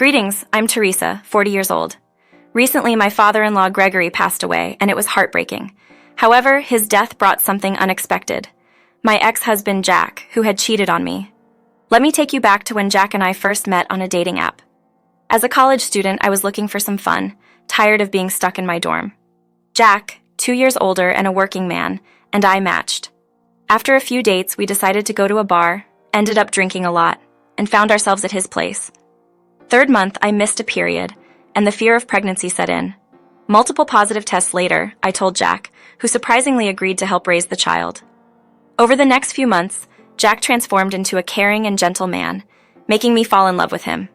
Greetings, I'm Teresa, 40 years old. Recently, my father-in-law Gregory passed away, and it was heartbreaking. However, his death brought something unexpected. My ex-husband Jack, who had cheated on me. Let me take you back to when Jack and I first met on a dating app. As a college student, I was looking for some fun, tired of being stuck in my dorm. Jack, 2 years older and a working man, and I matched. After a few dates, we decided to go to a bar, ended up drinking a lot, and found ourselves at his place. Third month, I missed a period, and the fear of pregnancy set in. Multiple positive tests later, I told Jack, who surprisingly agreed to help raise the child. Over the next few months, Jack transformed into a caring and gentle man, making me fall in love with him.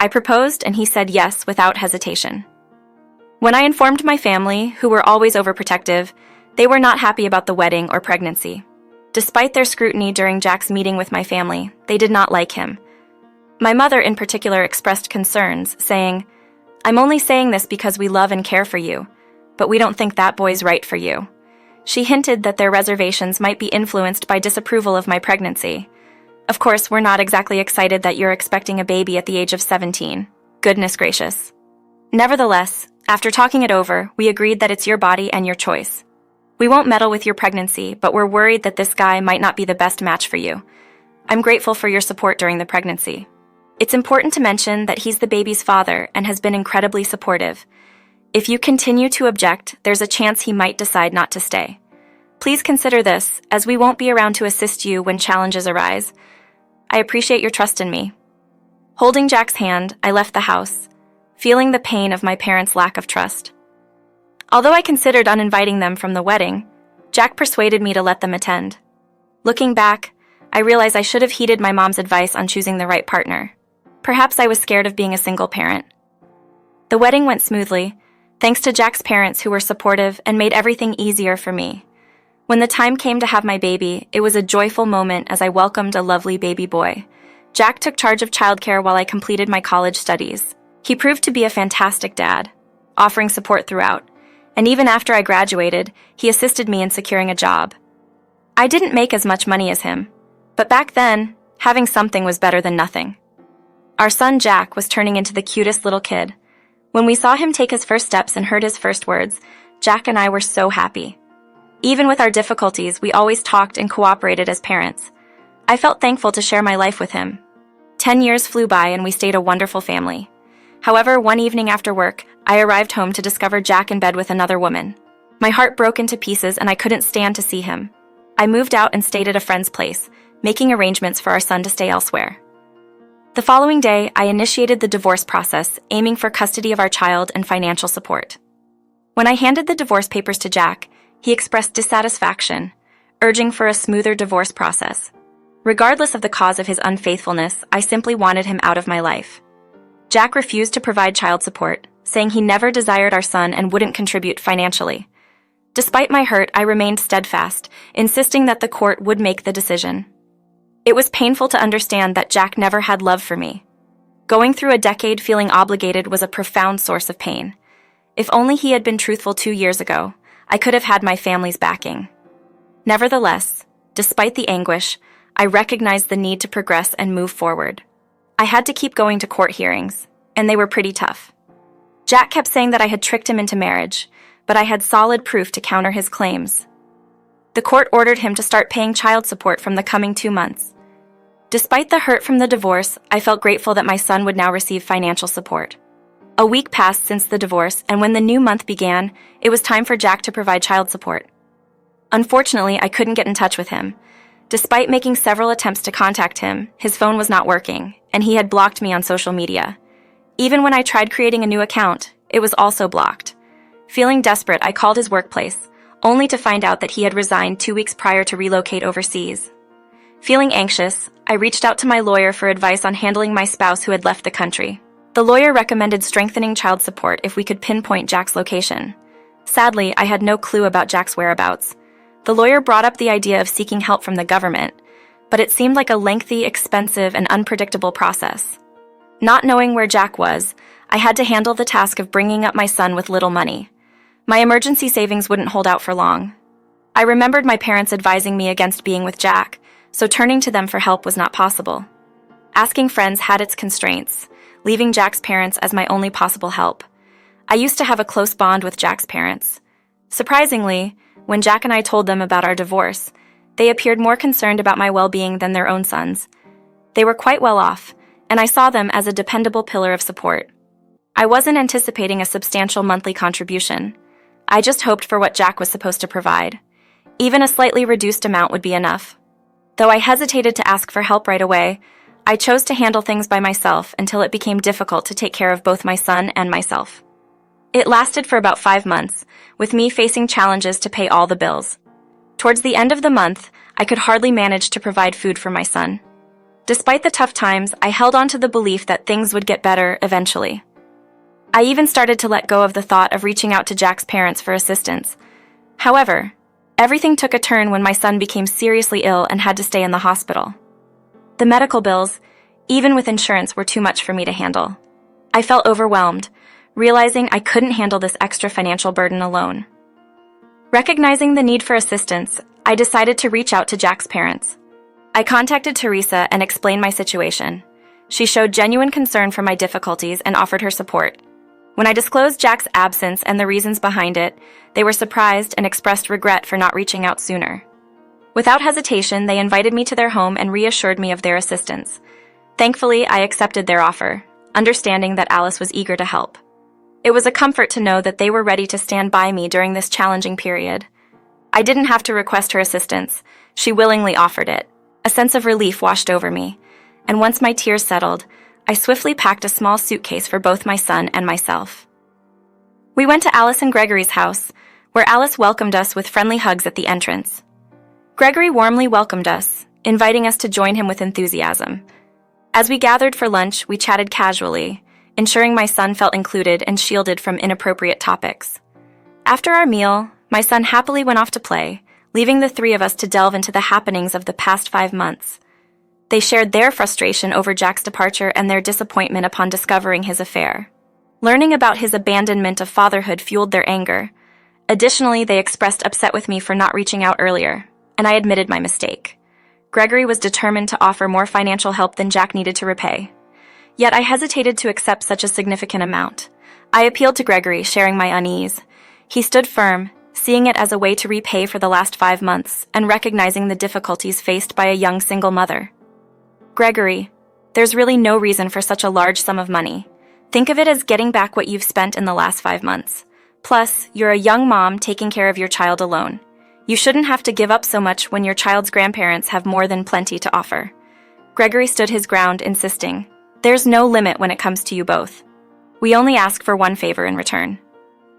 I proposed, and he said yes without hesitation. When I informed my family, who were always overprotective, they were not happy about the wedding or pregnancy. Despite their scrutiny during Jack's meeting with my family, they did not like him. My mother in particular expressed concerns, saying, "I'm only saying this because we love and care for you, but we don't think that boy's right for you." She hinted that their reservations might be influenced by disapproval of my pregnancy. Of course, we're not exactly excited that you're expecting a baby at the age of 17. Goodness gracious. Nevertheless, after talking it over, we agreed that it's your body and your choice. We won't meddle with your pregnancy, but we're worried that this guy might not be the best match for you. I'm grateful for your support during the pregnancy. It's important to mention that he's the baby's father and has been incredibly supportive. If you continue to object, there's a chance he might decide not to stay. Please consider this, as we won't be around to assist you when challenges arise. I appreciate your trust in me. Holding Jack's hand, I left the house, feeling the pain of my parents' lack of trust. Although I considered uninviting them from the wedding, Jack persuaded me to let them attend. Looking back, I realize I should have heeded my mom's advice on choosing the right partner. Perhaps I was scared of being a single parent. The wedding went smoothly, thanks to Jack's parents who were supportive and made everything easier for me. When the time came to have my baby, it was a joyful moment as I welcomed a lovely baby boy. Jack took charge of childcare while I completed my college studies. He proved to be a fantastic dad, offering support throughout, and even after I graduated, he assisted me in securing a job. I didn't make as much money as him, but back then, having something was better than nothing. Our son Jack was turning into the cutest little kid. When we saw him take his first steps and heard his first words, Jack and I were so happy. Even with our difficulties, we always talked and cooperated as parents. I felt thankful to share my life with him. 10 years flew by and we stayed a wonderful family. However, one evening after work, I arrived home to discover Jack in bed with another woman. My heart broke into pieces and I couldn't stand to see him. I moved out and stayed at a friend's place, making arrangements for our son to stay elsewhere. The following day, I initiated the divorce process, aiming for custody of our child and financial support. When I handed the divorce papers to Jack, he expressed dissatisfaction, urging for a smoother divorce process. Regardless of the cause of his unfaithfulness, I simply wanted him out of my life. Jack refused to provide child support, saying he never desired our son and wouldn't contribute financially. Despite my hurt, I remained steadfast, insisting that the court would make the decision. It was painful to understand that Jack never had love for me. Going through a decade feeling obligated was a profound source of pain. If only he had been truthful 2 years ago, I could have had my family's backing. Nevertheless, despite the anguish, I recognized the need to progress and move forward. I had to keep going to court hearings, and they were pretty tough. Jack kept saying that I had tricked him into marriage, but I had solid proof to counter his claims. The court ordered him to start paying child support from the coming 2 months. Despite the hurt from the divorce, I felt grateful that my son would now receive financial support. A week passed since the divorce, and when the new month began, it was time for Jack to provide child support. Unfortunately, I couldn't get in touch with him. Despite making several attempts to contact him, his phone was not working, and he had blocked me on social media. Even when I tried creating a new account, it was also blocked. Feeling desperate, I called his workplace, only to find out that he had resigned 2 weeks prior to relocate overseas. Feeling anxious, I reached out to my lawyer for advice on handling my spouse who had left the country. The lawyer recommended strengthening child support if we could pinpoint Jack's location. Sadly, I had no clue about Jack's whereabouts. The lawyer brought up the idea of seeking help from the government, but it seemed like a lengthy, expensive, and unpredictable process. Not knowing where Jack was, I had to handle the task of bringing up my son with little money. My emergency savings wouldn't hold out for long. I remembered my parents advising me against being with Jack, so turning to them for help was not possible. Asking friends had its constraints, leaving Jack's parents as my only possible help. I used to have a close bond with Jack's parents. Surprisingly, when Jack and I told them about our divorce, they appeared more concerned about my well-being than their own sons. They were quite well off, and I saw them as a dependable pillar of support. I wasn't anticipating a substantial monthly contribution. I just hoped for what Jack was supposed to provide. Even a slightly reduced amount would be enough. Though I hesitated to ask for help right away, I chose to handle things by myself until it became difficult to take care of both my son and myself. It lasted for about 5 months, with me facing challenges to pay all the bills. Towards the end of the month, I could hardly manage to provide food for my son. Despite the tough times, I held on to the belief that things would get better eventually. I even started to let go of the thought of reaching out to Jack's parents for assistance. However, everything took a turn when my son became seriously ill and had to stay in the hospital. The medical bills, even with insurance, were too much for me to handle. I felt overwhelmed, realizing I couldn't handle this extra financial burden alone. Recognizing the need for assistance, I decided to reach out to Jack's parents. I contacted Teresa and explained my situation. She showed genuine concern for my difficulties and offered her support. When I disclosed Jack's absence and the reasons behind it, they were surprised and expressed regret for not reaching out sooner. Without hesitation, they invited me to their home and reassured me of their assistance. Thankfully, I accepted their offer, understanding that Alice was eager to help. It was a comfort to know that they were ready to stand by me during this challenging period. I didn't have to request her assistance. She willingly offered it. A sense of relief washed over me, and once my tears settled, I swiftly packed a small suitcase for both my son and myself. We went to Alice and Gregory's house, where Alice welcomed us with friendly hugs at the entrance. Gregory warmly welcomed us, inviting us to join him with enthusiasm. As we gathered for lunch, we chatted casually, ensuring my son felt included and shielded from inappropriate topics. After our meal, my son happily went off to play, leaving the three of us to delve into the happenings of the past 5 months. They shared their frustration over Jack's departure and their disappointment upon discovering his affair. Learning about his abandonment of fatherhood fueled their anger. Additionally, they expressed upset with me for not reaching out earlier, and I admitted my mistake. Gregory was determined to offer more financial help than Jack needed to repay. Yet I hesitated to accept such a significant amount. I appealed to Gregory, sharing my unease. He stood firm, seeing it as a way to repay for the last 5 months and recognizing the difficulties faced by a young single mother. Gregory, there's really no reason for such a large sum of money. Think of it as getting back what you've spent in the last 5 months. Plus, you're a young mom taking care of your child alone. You shouldn't have to give up so much when your child's grandparents have more than plenty to offer. Gregory stood his ground, insisting, "There's no limit when it comes to you both. We only ask for one favor in return.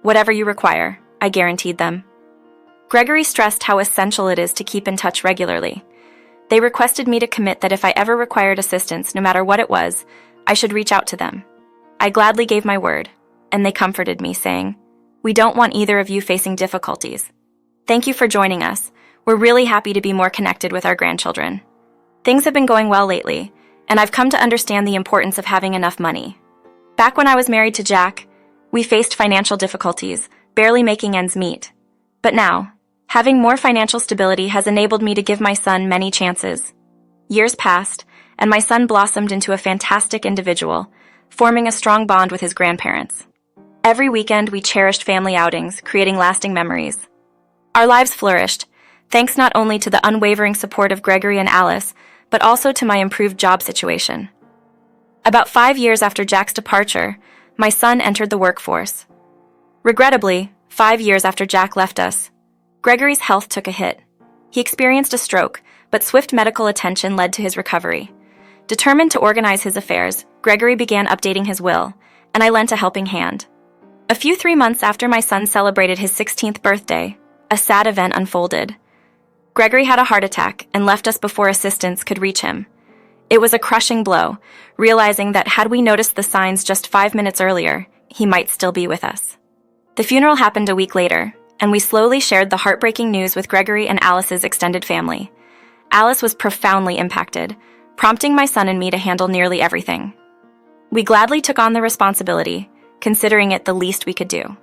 Whatever you require," I guaranteed them. Gregory stressed how essential it is to keep in touch regularly. They requested me to commit that if I ever required assistance, no matter what it was, I should reach out to them. I gladly gave my word, and they comforted me, saying, "We don't want either of you facing difficulties. Thank you for joining us. We're really happy to be more connected with our grandchildren. Things have been going well lately, and I've come to understand the importance of having enough money. Back when I was married to Jack, we faced financial difficulties, barely making ends meet. But now, having more financial stability has enabled me to give my son many chances. Years passed, and my son blossomed into a fantastic individual, forming a strong bond with his grandparents. Every weekend, we cherished family outings, creating lasting memories. Our lives flourished, thanks not only to the unwavering support of Gregory and Alice, but also to my improved job situation. About 5 years after Jack's departure, my son entered the workforce. Regrettably, 5 years after Jack left us, Gregory's health took a hit. He experienced a stroke, but swift medical attention led to his recovery. Determined to organize his affairs, Gregory began updating his will, and I lent a helping hand. A few 3 months after my son celebrated his 16th birthday, a sad event unfolded. Gregory had a heart attack and left us before assistance could reach him. It was a crushing blow, realizing that had we noticed the signs just 5 minutes earlier, he might still be with us. The funeral happened a week later, and we slowly shared the heartbreaking news with Gregory and Alice's extended family. Alice was profoundly impacted, prompting my son and me to handle nearly everything. We gladly took on the responsibility, considering it the least we could do.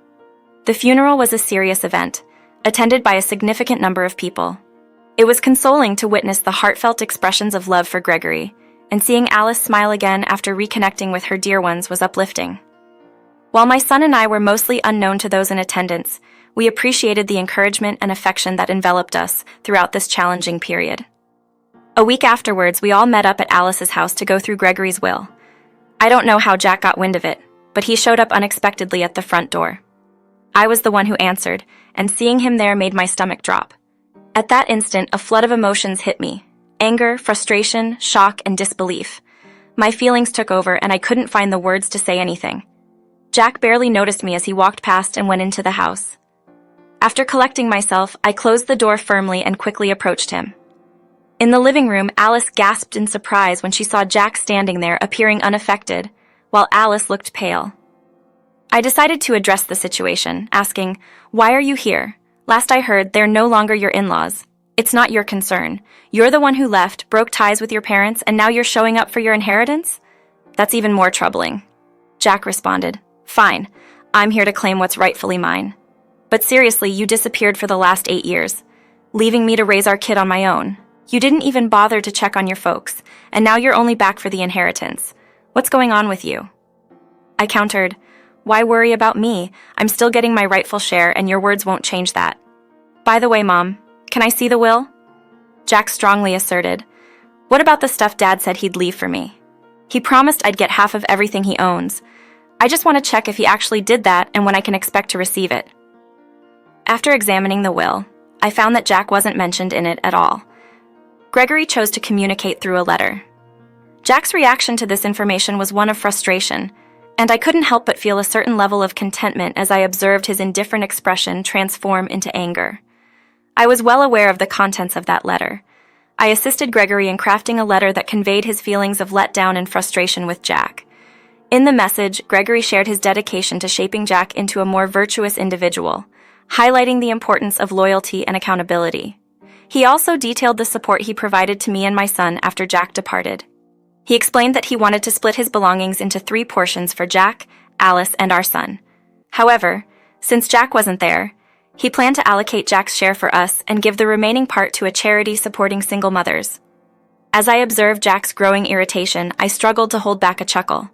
The funeral was a serious event, attended by a significant number of people. It was consoling to witness the heartfelt expressions of love for Gregory, and seeing Alice smile again after reconnecting with her dear ones was uplifting. While my son and I were mostly unknown to those in attendance, we appreciated the encouragement and affection that enveloped us throughout this challenging period. A week afterwards, we all met up at Alice's house to go through Gregory's will. I don't know how Jack got wind of it, but he showed up unexpectedly at the front door. I was the one who answered, and seeing him there made my stomach drop. At that instant, a flood of emotions hit me: anger, frustration, shock, and disbelief. My feelings took over, and I couldn't find the words to say anything. Jack barely noticed me as he walked past and went into the house. After collecting myself, I closed the door firmly and quickly approached him. In the living room, Alice gasped in surprise when she saw Jack standing there, appearing unaffected, while Alice looked pale. I decided to address the situation, asking, "Why are you here? Last I heard, they're no longer your in-laws. It's not your concern. You're the one who left, broke ties with your parents, and now you're showing up for your inheritance? That's even more troubling." Jack responded, "Fine, I'm here to claim what's rightfully mine. But seriously, you disappeared for the last 8 years, leaving me to raise our kid on my own. You didn't even bother to check on your folks, and now you're only back for the inheritance. What's going on with you?" I countered, "Why worry about me? I'm still getting my rightful share, and your words won't change that. By the way, Mom, can I see the will?" Jack strongly asserted, "What about the stuff Dad said he'd leave for me? He promised I'd get half of everything he owns. I just want to check if he actually did that and when I can expect to receive it." After examining the will, I found that Jack wasn't mentioned in it at all. Gregory chose to communicate through a letter. Jack's reaction to this information was one of frustration, and I couldn't help but feel a certain level of contentment as I observed his indifferent expression transform into anger. I was well aware of the contents of that letter. I assisted Gregory in crafting a letter that conveyed his feelings of letdown and frustration with Jack. In the message, Gregory shared his dedication to shaping Jack into a more virtuous individual, highlighting the importance of loyalty and accountability. He also detailed the support he provided to me and my son after Jack departed. He explained that he wanted to split his belongings into 3 portions for Jack, Alice, and our son. However, since Jack wasn't there, he planned to allocate Jack's share for us and give the remaining part to a charity supporting single mothers. As I observed Jack's growing irritation, I struggled to hold back a chuckle.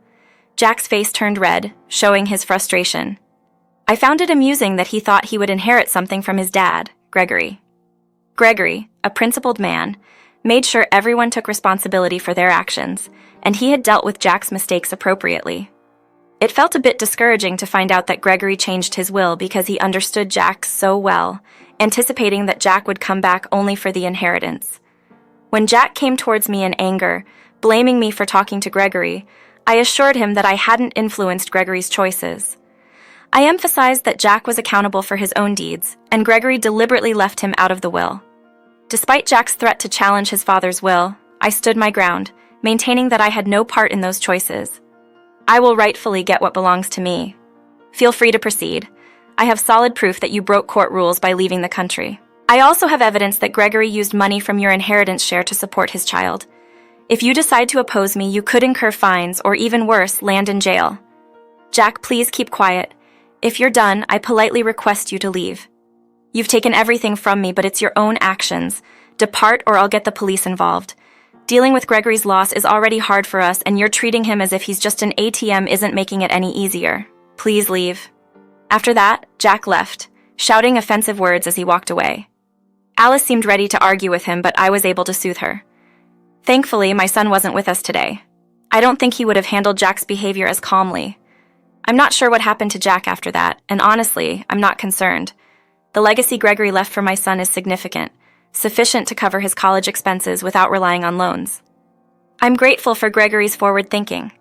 Jack's face turned red, showing his frustration. I found it amusing that he thought he would inherit something from his dad, Gregory. Gregory, a principled man, made sure everyone took responsibility for their actions, and he had dealt with Jack's mistakes appropriately. It felt a bit discouraging to find out that Gregory changed his will because he understood Jack so well, anticipating that Jack would come back only for the inheritance. When Jack came towards me in anger, blaming me for talking to Gregory, I assured him that I hadn't influenced Gregory's choices. I emphasized that Jack was accountable for his own deeds, and Gregory deliberately left him out of the will. Despite Jack's threat to challenge his father's will, I stood my ground, maintaining that I had no part in those choices. I will rightfully get what belongs to me. Feel free to proceed. I have solid proof that you broke court rules by leaving the country. I also have evidence that Gregory used money from your inheritance share to support his child. If you decide to oppose me, you could incur fines or, even worse, land in jail. Jack, please keep quiet. If you're done, I politely request you to leave. You've taken everything from me, but it's your own actions. Depart or I'll get the police involved. Dealing with Gregory's loss is already hard for us, and you're treating him as if he's just an ATM isn't making it any easier. Please leave. After that, Jack left, shouting offensive words as he walked away. Alice seemed ready to argue with him, but I was able to soothe her. Thankfully, my son wasn't with us today. I don't think he would have handled Jack's behavior as calmly. I'm not sure what happened to Jack after that, and honestly, I'm not concerned. The legacy Gregory left for my son is significant, sufficient to cover his college expenses without relying on loans. I'm grateful for Gregory's forward thinking.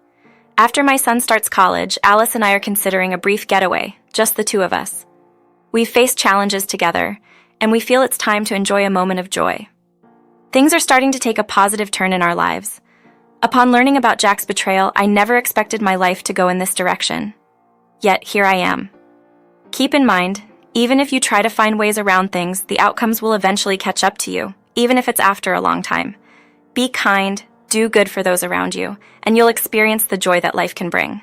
After my son starts college, Alice and I are considering a brief getaway, just the 2 of us. We've faced challenges together, and we feel it's time to enjoy a moment of joy. Things are starting to take a positive turn in our lives. Upon learning about Jack's betrayal, I never expected my life to go in this direction. Yet, here I am. Keep in mind, even if you try to find ways around things, the outcomes will eventually catch up to you, even if it's after a long time. Be kind, do good for those around you, and you'll experience the joy that life can bring.